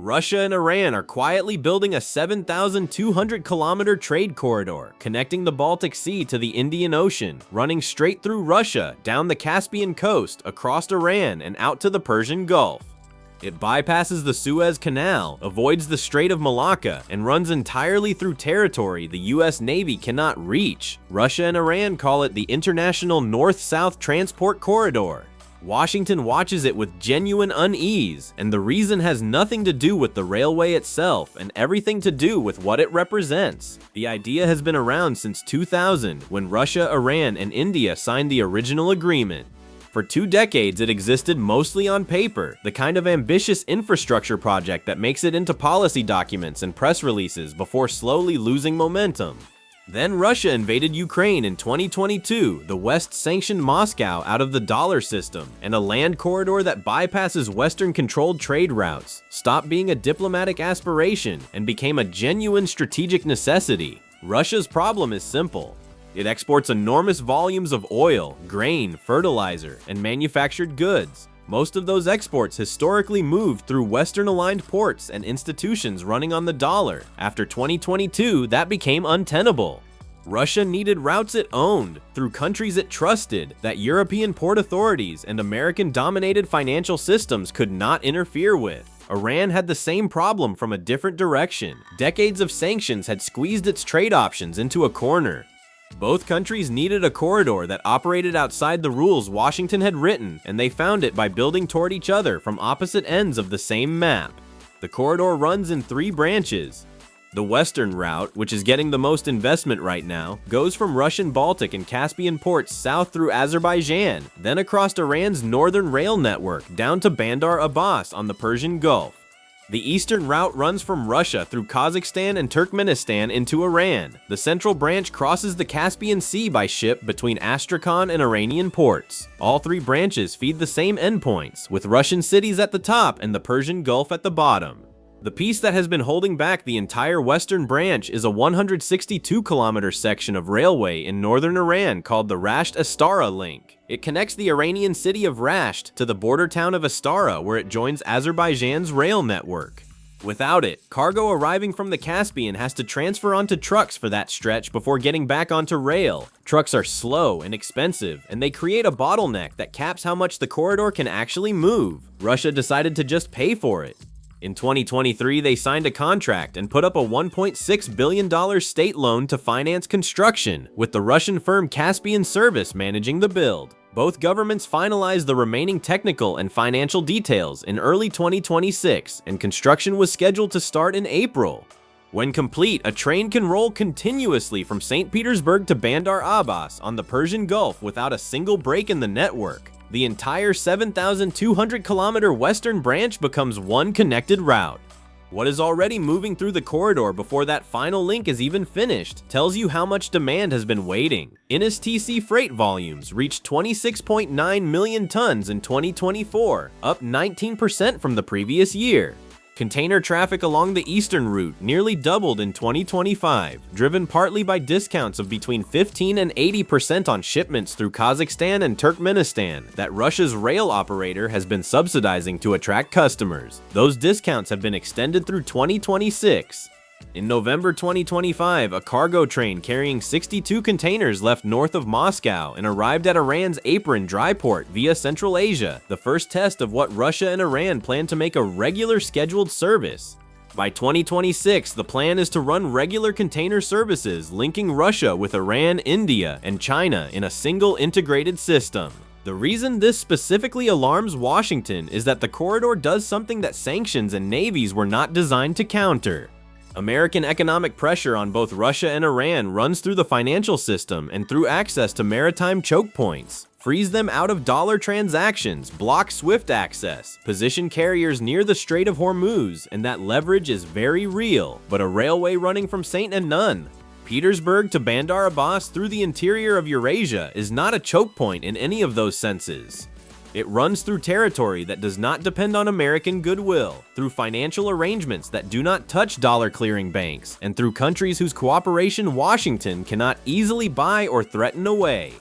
Russia and Iran are quietly building a 7,200-kilometer trade corridor connecting the Baltic Sea to the Indian Ocean, running straight through Russia, down the Caspian coast, across Iran, and out to the Persian Gulf. It bypasses the Suez Canal, avoids the Strait of Malacca, and runs entirely through territory the US Navy cannot reach. Russia and Iran call it the International North-South Transport Corridor. Washington watches it with genuine unease, and the reason has nothing to do with the railway itself and everything to do with what it represents. The idea has been around since 2000, when Russia, Iran, and India signed the original agreement. For 2 decades, it existed mostly on paper, the kind of ambitious infrastructure project that makes it into policy documents and press releases before slowly losing momentum. Then Russia invaded Ukraine in 2022, the West sanctioned Moscow out of the dollar system, and a land corridor that bypasses Western-controlled trade routes stopped being a diplomatic aspiration and became a genuine strategic necessity. Russia's problem is simple. It exports enormous volumes of oil, grain, fertilizer, and manufactured goods. Most of those exports historically moved through Western-aligned ports and institutions running on the dollar. After 2022, that became untenable. Russia needed routes it owned, through countries it trusted, that European port authorities and American-dominated financial systems could not interfere with. Iran had the same problem from a different direction. Decades of sanctions had squeezed its trade options into a corner. Both countries needed a corridor that operated outside the rules Washington had written, and they found it by building toward each other from opposite ends of the same map. The corridor runs in 3 branches. The western route, which is getting the most investment right now, goes from Russian Baltic and Caspian ports south through Azerbaijan, then across Iran's northern rail network down to Bandar Abbas on the Persian Gulf. The eastern route runs from Russia through Kazakhstan and Turkmenistan into Iran. The central branch crosses the Caspian Sea by ship between Astrakhan and Iranian ports. All 3 branches feed the same endpoints, with Russian cities at the top and the Persian Gulf at the bottom. The piece that has been holding back the entire western branch is a 162-kilometer section of railway in northern Iran called the Rasht-Astara link. It connects the Iranian city of Rasht to the border town of Astara, where it joins Azerbaijan's rail network. Without it, cargo arriving from the Caspian has to transfer onto trucks for that stretch before getting back onto rail. Trucks are slow and expensive, and they create a bottleneck that caps how much the corridor can actually move. Russia decided to just pay for it. In 2023, they signed a contract and put up a $1.6 billion state loan to finance construction, with the Russian firm Caspian Service managing the build. Both governments finalized the remaining technical and financial details in early 2026, and construction was scheduled to start in April. When complete, a train can roll continuously from St. Petersburg to Bandar Abbas on the Persian Gulf without a single break in the network. The entire 7,200-kilometer western branch becomes one connected route. What is already moving through the corridor before that final link is even finished tells you how much demand has been waiting. NSTC freight volumes reached 26.9 million tons in 2024, up 19% from the previous year. Container traffic along the eastern route nearly doubled in 2025, driven partly by discounts of between 15% and 80% on shipments through Kazakhstan and Turkmenistan that Russia's rail operator has been subsidizing to attract customers. Those discounts have been extended through 2026. In November 2025, a cargo train carrying 62 containers left north of Moscow and arrived at Iran's Apron dry port via Central Asia, the first test of what Russia and Iran plan to make a regular scheduled service. By 2026, the plan is to run regular container services linking Russia with Iran, India, and China in a single integrated system. The reason this specifically alarms Washington is that the corridor does something that sanctions and navies were not designed to counter. American economic pressure on both Russia and Iran runs through the financial system and through access to maritime choke points, frees them out of dollar transactions, block SWIFT access, position carriers near the Strait of Hormuz, and that leverage is very real. But a railway running from St. and None, Petersburg to Bandar Abbas through the interior of Eurasia is not a choke point in any of those senses. It runs through territory that does not depend on American goodwill, through financial arrangements that do not touch dollar-clearing banks, and through countries whose cooperation Washington cannot easily buy or threaten away.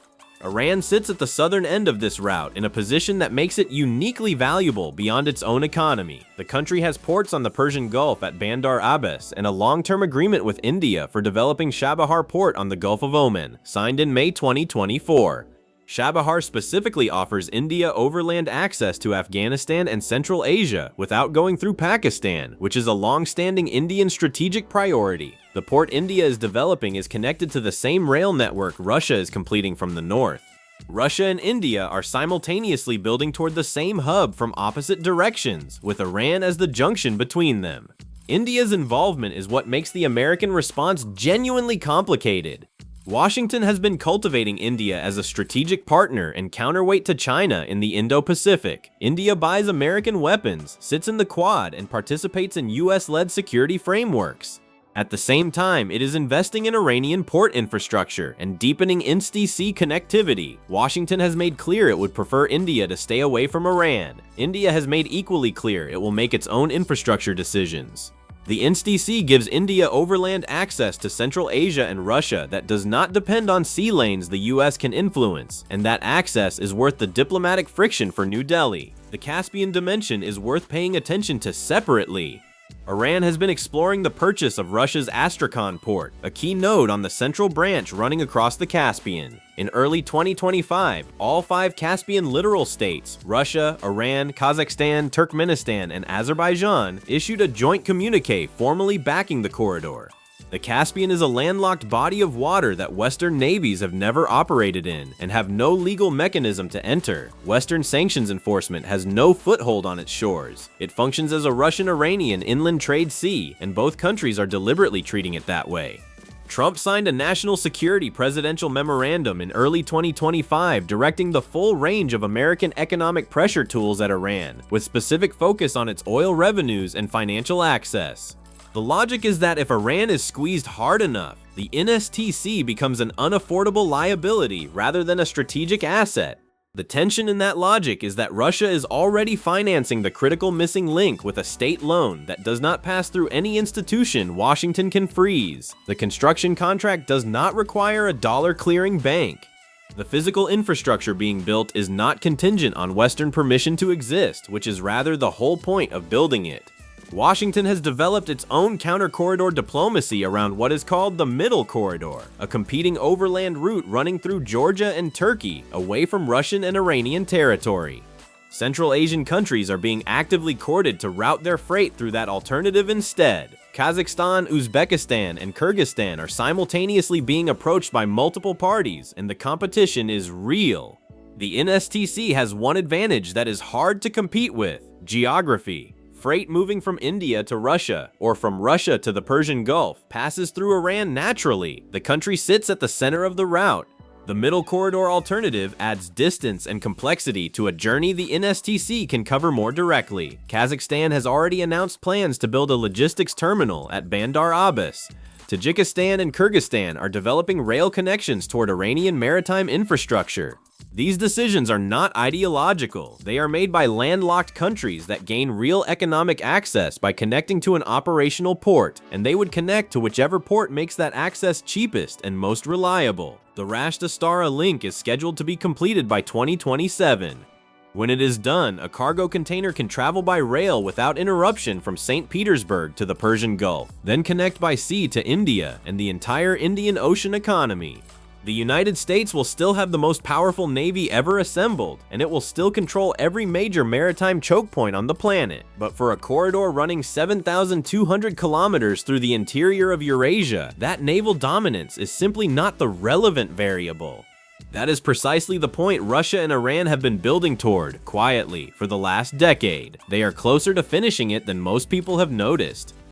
Iran sits at the southern end of this route in a position that makes it uniquely valuable beyond its own economy. The country has ports on the Persian Gulf at Bandar Abbas and a long-term agreement with India for developing Chabahar port on the Gulf of Oman, signed in May 2024. Chabahar specifically offers India overland access to Afghanistan and Central Asia without going through Pakistan, which is a long-standing Indian strategic priority. The port India is developing is connected to the same rail network Russia is completing from the north. Russia and India are simultaneously building toward the same hub from opposite directions, with Iran as the junction between them. India's involvement is what makes the American response genuinely complicated. Washington has been cultivating India as a strategic partner and counterweight to China in the Indo-Pacific. India buys American weapons, sits in the Quad, and participates in US-led security frameworks. At the same time, it is investing in Iranian port infrastructure and deepening Insti-Sea connectivity. Washington has made clear it would prefer India to stay away from Iran. India has made equally clear it will make its own infrastructure decisions. The Insti-Sea gives India overland access to Central Asia and Russia that does not depend on sea lanes the US can influence, and that access is worth the diplomatic friction for New Delhi. The Caspian dimension is worth paying attention to separately. Iran has been exploring the purchase of Russia's Astrakhan port, a key node on the central branch running across the Caspian. In early 2025, all 5 Caspian littoral states, Russia, Iran, Kazakhstan, Turkmenistan, and Azerbaijan, issued a joint communique formally backing the corridor. The Caspian is a landlocked body of water that Western navies have never operated in and have no legal mechanism to enter. Western sanctions enforcement has no foothold on its shores. It functions as a Russian-Iranian inland trade sea, and both countries are deliberately treating it that way. Trump signed a national security presidential memorandum in early 2025 directing the full range of American economic pressure tools at Iran, with specific focus on its oil revenues and financial access. The logic is that if Iran is squeezed hard enough, the NSTC becomes an unaffordable liability rather than a strategic asset. The tension in that logic is that Russia is already financing the critical missing link with a state loan that does not pass through any institution Washington can freeze. The construction contract does not require a dollar-clearing bank. The physical infrastructure being built is not contingent on Western permission to exist, which is rather the whole point of building it. Washington has developed its own counter-corridor diplomacy around what is called the Middle Corridor, a competing overland route running through Georgia and Turkey, away from Russian and Iranian territory. Central Asian countries are being actively courted to route their freight through that alternative instead. Kazakhstan, Uzbekistan, and Kyrgyzstan are simultaneously being approached by multiple parties, and the competition is real. The NSTC has one advantage that is hard to compete with: geography. Freight moving from India to Russia, or from Russia to the Persian Gulf, passes through Iran naturally. The country sits at the center of the route. The Middle Corridor alternative adds distance and complexity to a journey the NSTC can cover more directly. Kazakhstan has already announced plans to build a logistics terminal at Bandar Abbas. Tajikistan and Kyrgyzstan are developing rail connections toward Iranian maritime infrastructure. These decisions are not ideological. They are made by landlocked countries that gain real economic access by connecting to an operational port, and they would connect to whichever port makes that access cheapest and most reliable. The Rasht-Astara link is scheduled to be completed by 2027. When it is done, a cargo container can travel by rail without interruption from St. Petersburg to the Persian Gulf, then connect by sea to India and the entire Indian Ocean economy. The United States will still have the most powerful navy ever assembled, and it will still control every major maritime choke point on the planet. But for a corridor running 7,200 kilometers through the interior of Eurasia, that naval dominance is simply not the relevant variable. That is precisely the point Russia and Iran have been building toward, quietly, for the last decade. They are closer to finishing it than most people have noticed.